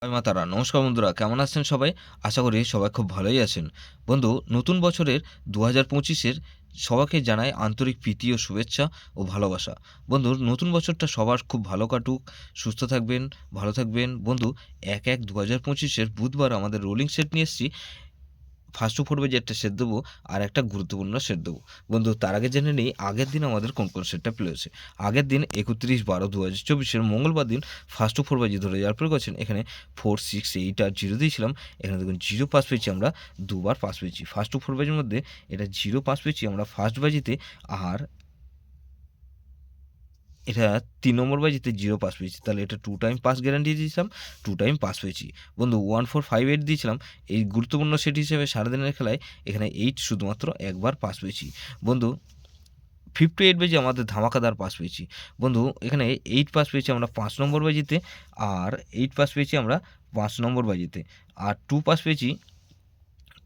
জয় মা তারা। নমস্কার বন্ধুরা, কেমন আছেন সবাই? আশা করি সবাই খুব ভালোই আছেন। বন্ধু, নতুন বছরের ২০২৫-এর সবাইকে জানাই আন্তরিক প্রীতি ও শুভেচ্ছা ও ভালোবাসা। বন্ধু, নতুন বছরটা সবার খুব ভালো কাটুক, সুস্থ থাকবেন, ভালো থাকবেন। বন্ধু, ১/১/২০২৫-এর বুধবার আমাদের রোলিং সেট নিয়ে এসেছি। ফার্স্ট টু ফোর বাজে সেট দেবো আর একটা গুরুত্বপূর্ণ সেট দেবো। বন্ধু, তার আগে জেনে নেই আগের দিন আমাদের কোন সেটটা প্লে হয়েছে। আগের দিন ৩১/১২/২০২৪ মঙ্গলবার দিন ফার্স্ট টু ফোর বাজি ধরে যাওয়ার পরে গেছেন এখানে 4, 6, 8 আর 0 দিয়েছিলাম। এখানে দেখুন 0 পাস পেয়েছি, আমরা দুবার পাস পেয়েছি। ফার্স্ট টু ফোর বাজির মধ্যে এটা 0 পাস পেয়েছি আমরা ফার্স্ট বাজিতে, আর এটা ৩ নম্বর বাজিতে 0 পাস পেয়েছি। তাহলে এটা 2 টাইম পাস গ্যারান্টি দিয়েছিলাম, 2 টাইম পাস পেয়েছি। বন্ধু, 1, 4, 5, 8 দিয়েছিলাম। এই গুরুত্বপূর্ণ সেট হিসেবে সারাদিনের খেলায় এখানে 8 শুধুমাত্র একবার পাস পেয়েছি। বন্ধু, 58 বাজে আমাদের ধামাকাদার পাস পেয়েছি। বন্ধু, এখানে 8 পাস পেয়েছি আমরা 5 নম্বর বাজিতে, আর 8 পাস পেয়েছি আমরা 5 নম্বর বাজিতে, আর 2 পাস পেয়েছি,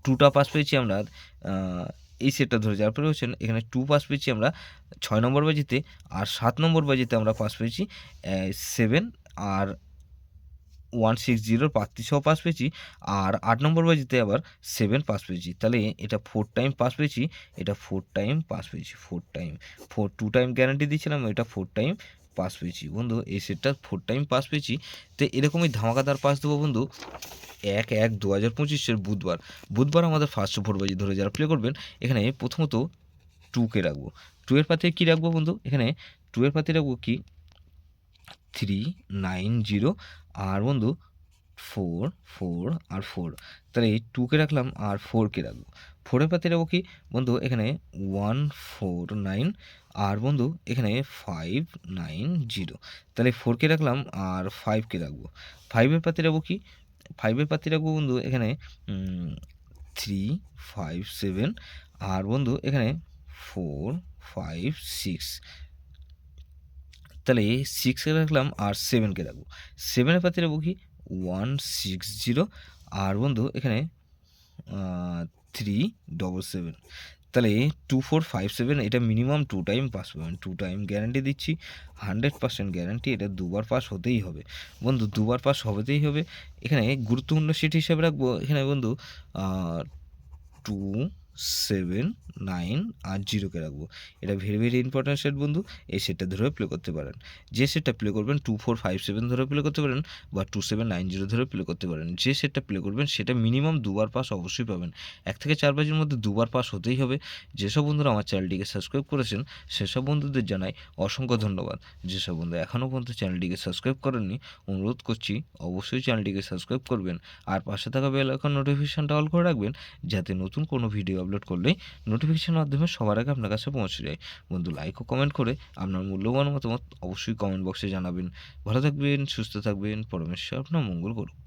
2টা পাস পেয়েছি আমরা এই সেটটা ধরে যাওয়ার পরে হচ্ছেন এখানে 2 পাস পেয়েছি আমরা 6 নম্বর বাজিতে, আর 7 নম্বর বাজিতে আমরা পাস পেয়েছি 7, আর 160 প্রার্থীসহ পাস পেয়েছি, আর 8 নম্বর বাজিতে আবার 7 পাস পেয়েছি। তাহলে এটা 4 টাইম পাস পেয়েছি, এটা 4 টাইম পাস পেয়েছি, 4 টাইম। 2 টাইম গ্যারান্টি দিয়েছিলাম, এটা 4 টাইম পাস পেয়েছি। বন্ধু, এই সেটটা 4 টাইম পাস পেয়েছি। তো এরকমই ধামাকাদার পাস দেবো বন্ধু ১/১/২০২৫-এর বুধবার আমাদের ফার্স্ট ফোর বাজি ধরে যারা প্লে করবেন এখানে প্রথমত 2কে রাখবো। 2 এর পাতে কী রাখবো বন্ধু? এখানে 2 এর পাতে রাখবো কি 390, আর বন্ধু 4, 4 আর 4। তাহলে এই 2কে রাখলাম আর 4কে রাখবো। 4 এর পাতে রাখবো কি বন্ধু? এখানে 149, আর বন্ধু এখানে 590। তাহলে 4কে রাখলাম আর 5কে রাখবো। 5 এর পাতে রাখবো কি? 5 এর পাতে রাখবো বন্ধু এখানে 357, আর বন্ধু এখানে 456। তাহলে 6কে রাখলাম আর 7কে রাখবো। 7 এর পাতে রাখবো কি 160, আর বন্ধু এখানে 377। তাহলে 2457 এটা মিনিমাম 2 টাইম পাস পাবেন। 2 টাইম গ্যারান্টি দিচ্ছি, 100% গ্যারান্টি। এটা দুবার পাস হতেই হবে বন্ধু, দুবার পাস হতেই হবে। এখানে গুরুত্বপূর্ণ সিট হিসাবে রাখবো এখানে বন্ধু 2, 7, 9 আর 0কে রাখবো। এটা ভেরি ভেরি ইম্পর্ট্যান্ট সেট বন্ধু। এই সেটটা ধরেও প্লে করতে পারেন। যে সেটটা প্লে করবেন 2457 ধরে প্লে করতে পারেন, বা 2790 ধরে প্লে করতে পারেন। যে সেটটা প্লে করবেন সেটা মিনিমাম দুবার পাস অবশ্যই পাবেন। 1 থেকে 4 বাজির মধ্যে দুবার পাস হতেই হবে। যেসব বন্ধুরা আমার চ্যানেলটিকে সাবস্ক্রাইব করেছেন সেসব বন্ধুদের জানাই অসংখ্য ধন্যবাদ। যেসব বন্ধু এখনও পর্যন্ত চ্যানেলটিকে সাবস্ক্রাইব করেননি, অনুরোধ করছি অবশ্যই চ্যানেলটিকে সাবস্ক্রাইব করবেন, আর পাশে থাকা বেল আইকন নোটিফিকেশনটা অল করে রাখবেন, যাতে নতুন কোনো ভিডিও আপলোড করলেই নোটিফিকেশনের মাধ্যমে সবার আগে আপনার কাছে পৌঁছে যায়। বন্ধু, লাইক ও কমেন্ট করে আপনার মূল্যবান মতামত অবশ্যই কমেন্ট বক্সে জানাবেন। ভালো থাকবেন, সুস্থ থাকবেন, পরমেশ্বর আপনার মঙ্গল করুন।